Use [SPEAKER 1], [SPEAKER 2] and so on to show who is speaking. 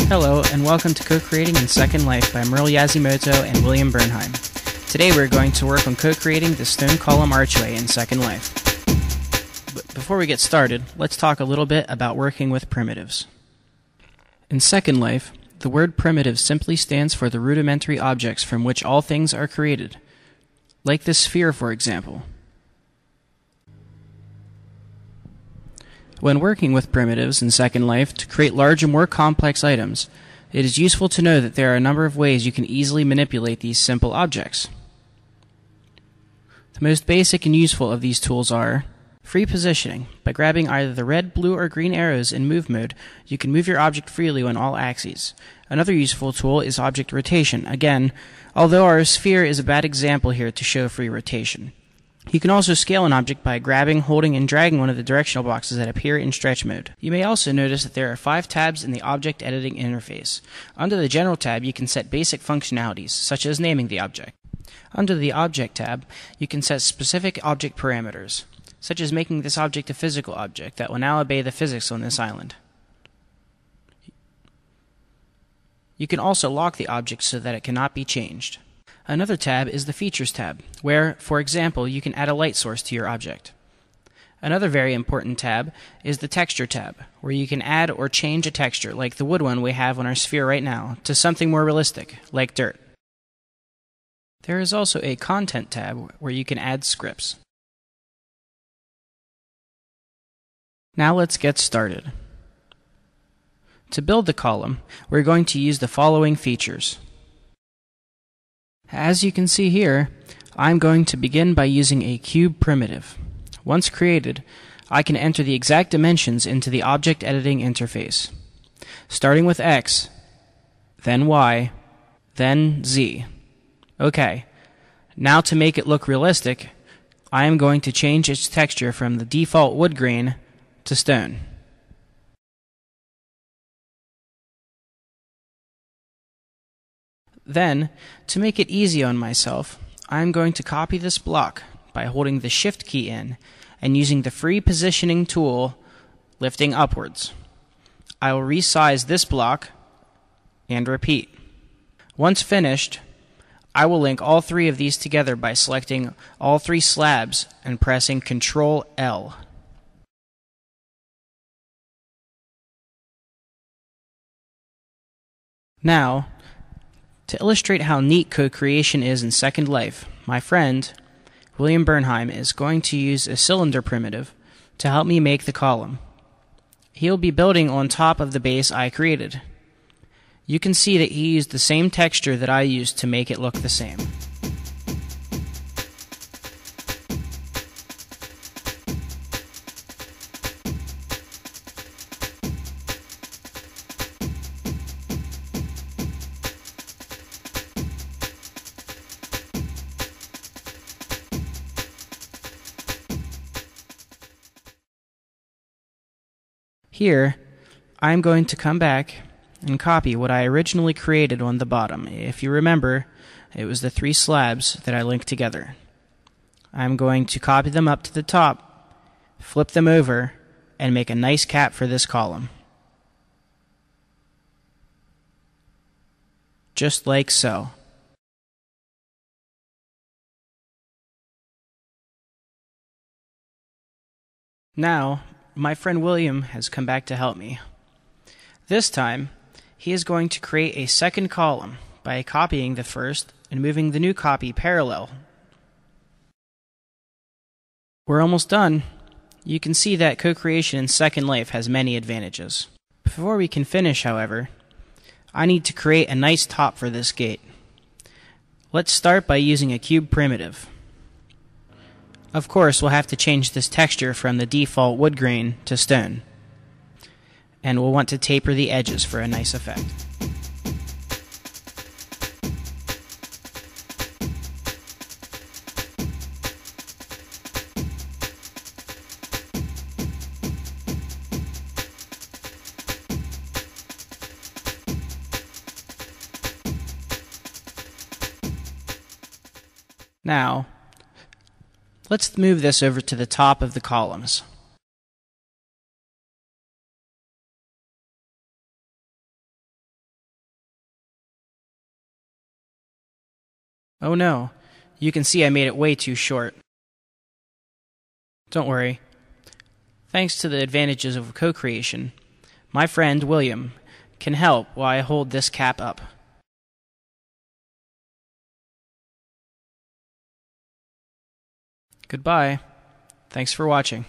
[SPEAKER 1] Hello, and welcome to Co-Creating in Second Life by Merle Yazimoto and William Bernheim. Today we're going to work on co-creating the stone column archway in Second Life. But before we get started, let's talk a little bit about working with primitives. In Second Life, the word primitive simply stands for the rudimentary objects from which all things are created, like this sphere, for example. When working with primitives in Second Life to create large and more complex items, it is useful to know that there are a number of ways you can easily manipulate these simple objects. The most basic and useful of these tools are free positioning. By grabbing either the red, blue, or green arrows in move mode, you can move your object freely on all axes. Another useful tool is object rotation. Again, although our sphere is a bad example here to show free rotation. You can also scale an object by grabbing, holding, and dragging one of the directional boxes that appear in stretch mode. You may also notice that there are 5 tabs in the object editing interface. Under the General tab, you can set basic functionalities, such as naming the object. Under the Object tab, you can set specific object parameters, such as making this object a physical object that will now obey the physics on this island. You can also lock the object so that it cannot be changed. Another tab is the Features tab, where, for example, you can add a light source to your object. Another very important tab is the Texture tab, where you can add or change a texture, like the wood one we have on our sphere right now, to something more realistic, like dirt. There is also a Content tab, where you can add scripts. Now let's get started. To build the column, we're going to use the following features. As you can see here, I'm going to begin by using a cube primitive. Once created, I can enter the exact dimensions into the object editing interface, starting with X, then Y, then Z. Okay, now to make it look realistic, I am going to change its texture from the default wood grain to stone. Then, to make it easy on myself, I am going to copy this block by holding the Shift key in and using the free positioning tool, lifting upwards. I will resize this block and repeat. Once finished, I will link all 3 of these together by selecting all 3 slabs and pressing Ctrl L. Now, to illustrate how neat co-creation is in Second Life, my friend, William Bernheim, is going to use a cylinder primitive to help me make the column. He'll be building on top of the base I created. You can see that he used the same texture that I used to make it look the same. Here, I'm going to come back and copy what I originally created on the bottom. If you remember, it was the 3 slabs that I linked together. I'm going to copy them up to the top, flip them over, and make a nice cap for this column. Just like so. Now, my friend William has come back to help me. This time, he is going to create a second column by copying the first and moving the new copy parallel. We're almost done. You can see that co-creation in Second Life has many advantages. Before we can finish, however, I need to create a nice top for this gate. Let's start by using a cube primitive. Of course, we'll have to change this texture from the default wood grain to stone. And we'll want to taper the edges for a nice effect. Now, let's move this over to the top of the columns. Oh no, you can see I made it way too short. Don't worry. Thanks to the advantages of co-creation, my friend William can help while I hold this cap up. Goodbye. Thanks for watching.